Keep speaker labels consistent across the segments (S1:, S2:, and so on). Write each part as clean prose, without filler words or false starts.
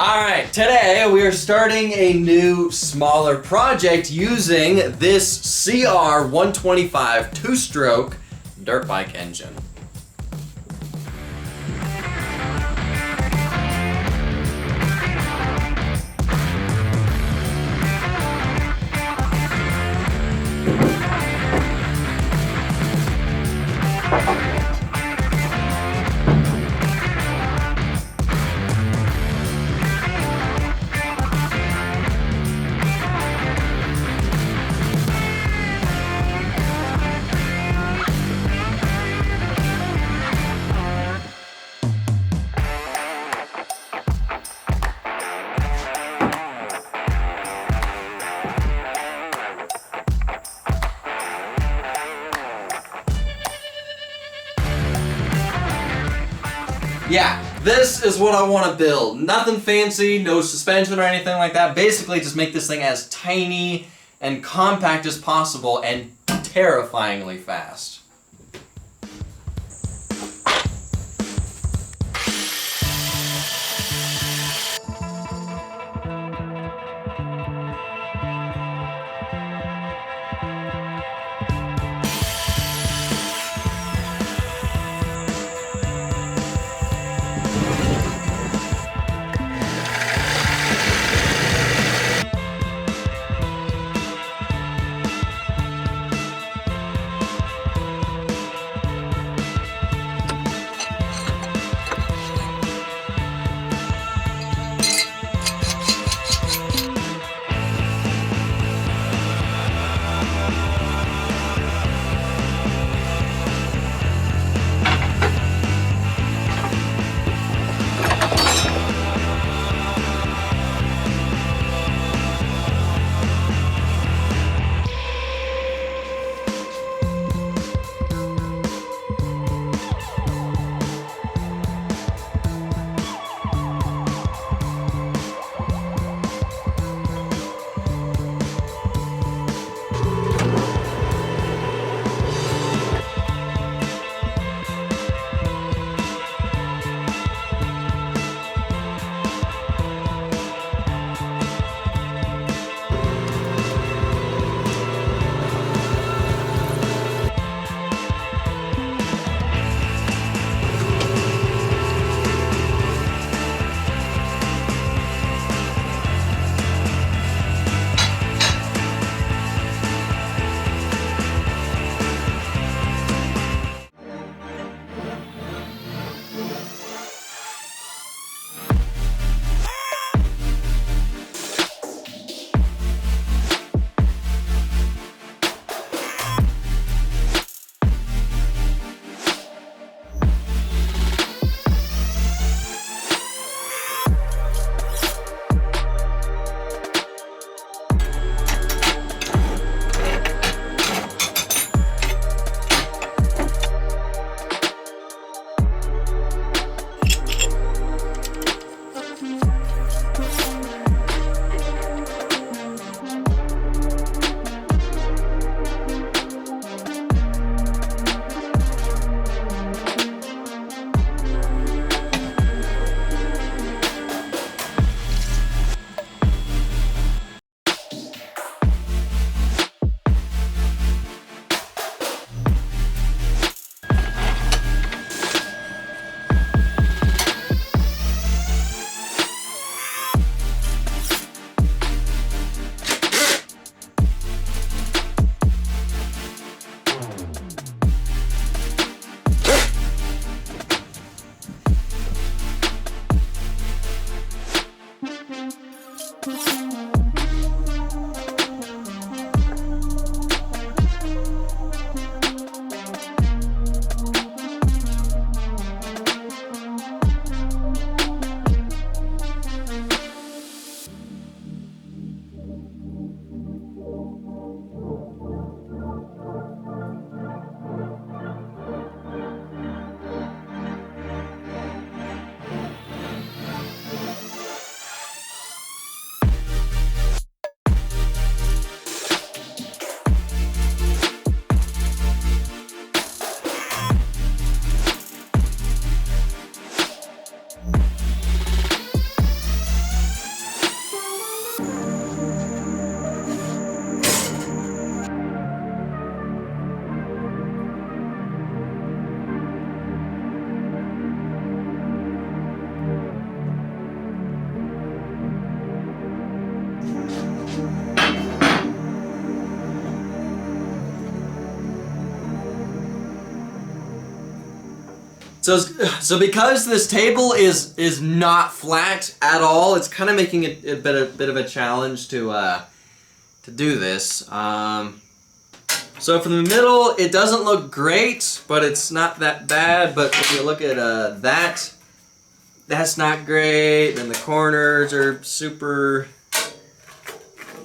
S1: Alright, today we are starting a new, smaller project using this CR125 two-stroke dirt bike engine. Yeah, this is what I want to build. Nothing fancy, no suspension or anything like that. Basically, just make this thing as tiny and compact as possible and terrifyingly fast. So because this table is not flat at all, it's kind of making it a bit of a challenge to do this. So from the middle, it doesn't look great, but it's not that bad. But if you look at that's not great. Then the corners are super.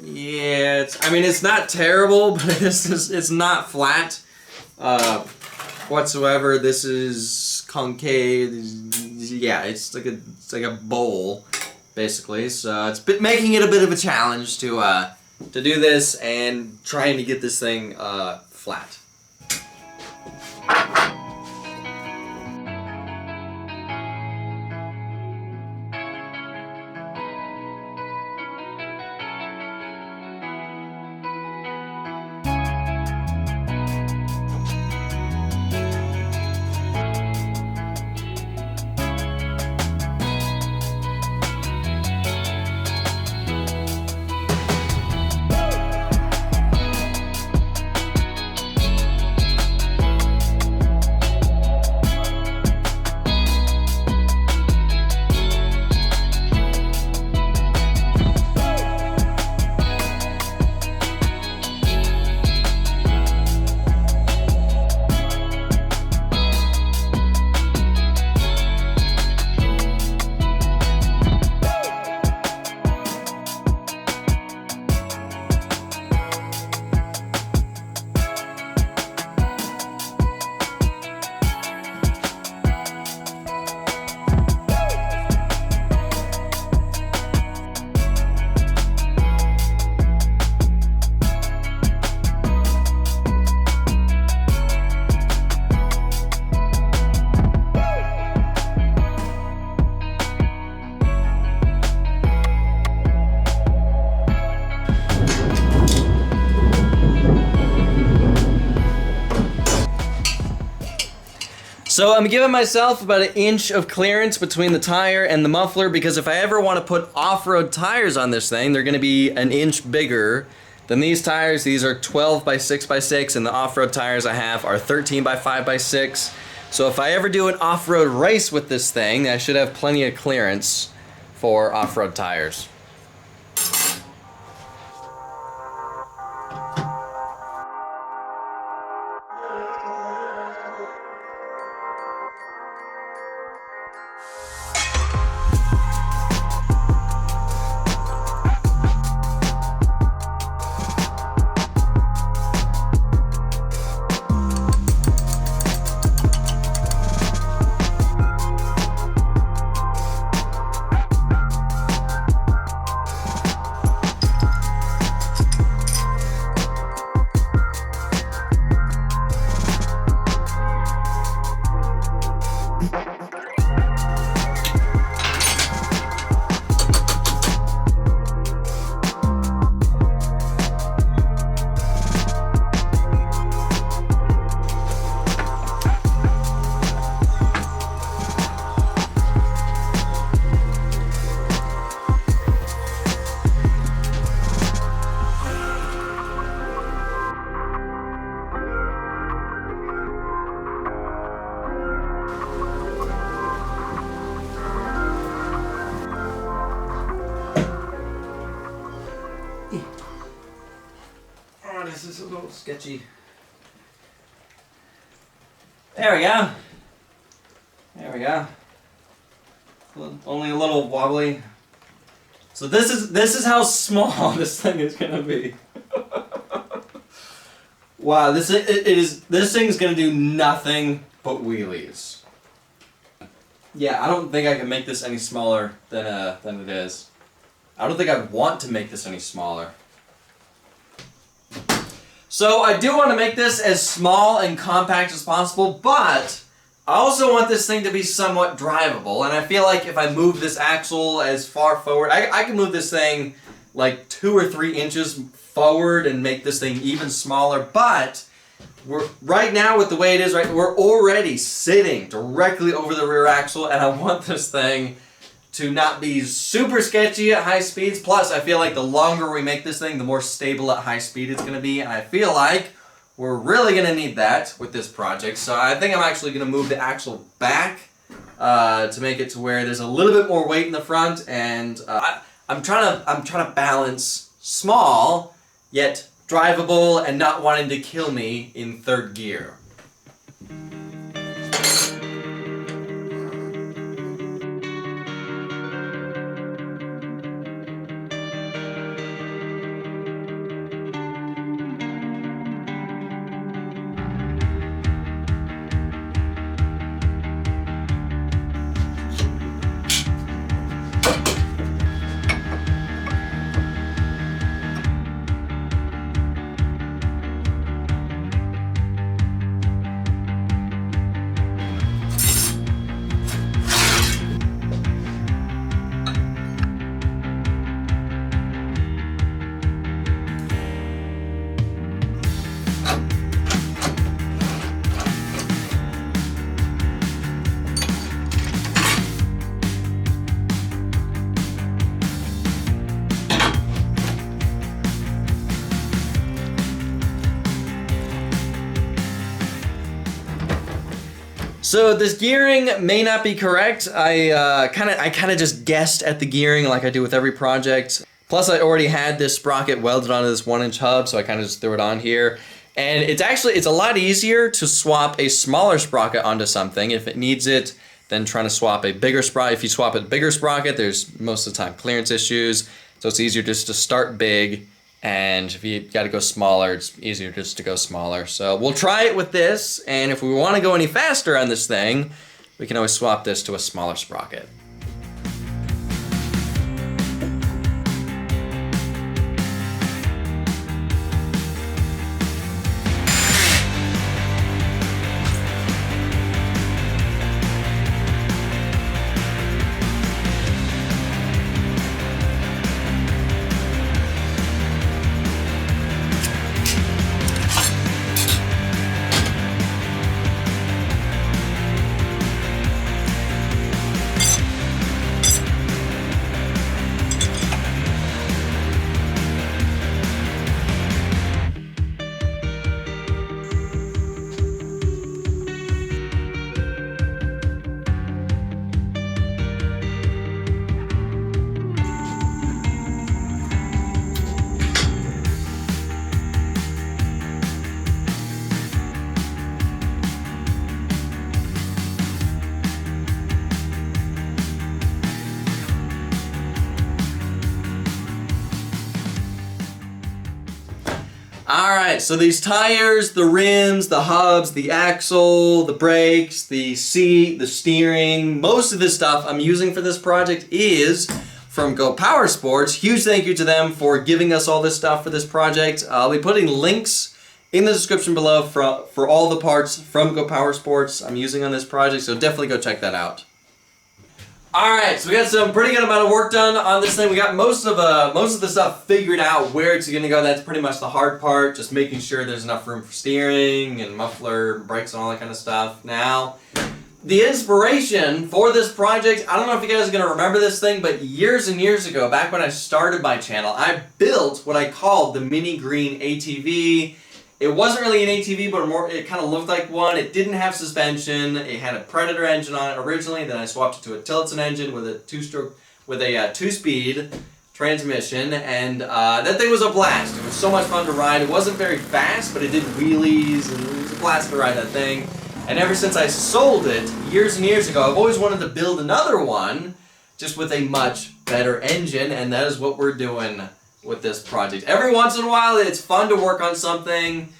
S1: Yeah, I mean it's not terrible, but it's not flat whatsoever. This is concave. Yeah, it's like a bowl, basically. So it's making it a bit of a challenge to do this and trying to get this thing flat. So I'm giving myself about 1 inch of clearance between the tire and the muffler, because if I ever want to put off-road tires on this thing, they're going to be 1 inch bigger than these tires. These are 12 by 6 by 6, and the off-road tires I have are 13 by 5 by 6. So if I ever do an off-road race with this thing, I should have plenty of clearance for off-road tires. Oh, this is a little sketchy. There we go. There we go. Only a little wobbly. So this is how small this thing is gonna be. Wow, this thing's gonna do nothing but wheelies. Yeah, I don't think I can make this any smaller than it is. I don't think I'd want to make this any smaller. So I do want to make this as small and compact as possible, but I also want this thing to be somewhat drivable, and I feel like if I move this axle as far forward, I can move this thing like 2 or 3 inches forward and make this thing even smaller, but right now with the way it is, we're already sitting directly over the rear axle, and I want this thing to not be super sketchy at high speeds. Plus, I feel like the longer we make this thing, the more stable at high speed it's going to be, and I feel like we're really going to need that with this project. So I think I'm actually going to move the axle back to make it to where there's a little bit more weight in the front, and I'm trying to balance small yet drivable and not wanting to kill me in third gear. So this gearing may not be correct. I kind of just guessed at the gearing like I do with every project. Plus I already had this sprocket welded onto this 1-inch hub, so I kind of just threw it on here. And it's a lot easier to swap a smaller sprocket onto something if it needs it than trying to swap a bigger sprocket. If you swap a bigger sprocket, there's most of the time clearance issues, so it's easier just to start big. And if you got to go smaller, it's easier just to go smaller. So we'll try it with this, and if we want to go any faster on this thing, we can always swap this to a smaller sprocket. Alright, so these tires, the rims, the hubs, the axle, the brakes, the seat, the steering, most of this stuff I'm using for this project is from Go Power Sports. Huge thank you to them for giving us all this stuff for this project. I'll be putting links in the description below for all the parts from Go Power Sports I'm using on this project, so definitely go check that out. Alright, so we got some pretty good amount of work done on this thing. We got most of the stuff figured out where it's going to go. That's pretty much the hard part, just making sure there's enough room for steering and muffler, brakes and all that kind of stuff. Now, the inspiration for this project, I don't know if you guys are going to remember this thing, but years and years ago, back when I started my channel, I built what I called the Mini Green ATV. It wasn't really an ATV, but it kind of looked like one. It didn't have suspension. It had a Predator engine on it originally. Then I swapped it to a Tillotson engine with a two-speed transmission, and that thing was a blast. It was so much fun to ride. It wasn't very fast, but it did wheelies, and it was a blast to ride that thing. And ever since I sold it years and years ago, I've always wanted to build another one, just with a much better engine, and that is what we're doing with this project. Every once in a while, it's fun to work on something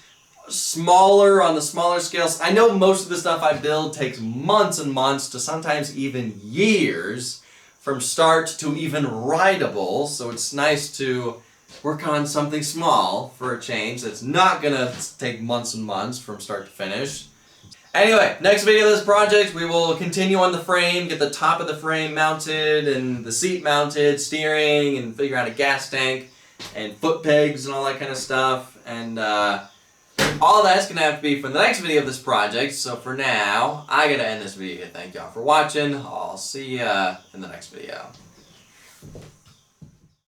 S1: smaller, on the smaller scales. I know most of the stuff I build takes months and months to sometimes even years from start to even rideable, so it's nice to work on something small for a change that's not gonna take months and months from start to finish. Anyway, next video of this project, we will continue on the frame, get the top of the frame mounted and the seat mounted, steering, and figure out a gas tank and foot pegs and all that kind of stuff. And all that's going to have to be for the next video of this project. So for now, I got to end this video. Thank y'all for watching. I'll see ya in the next video.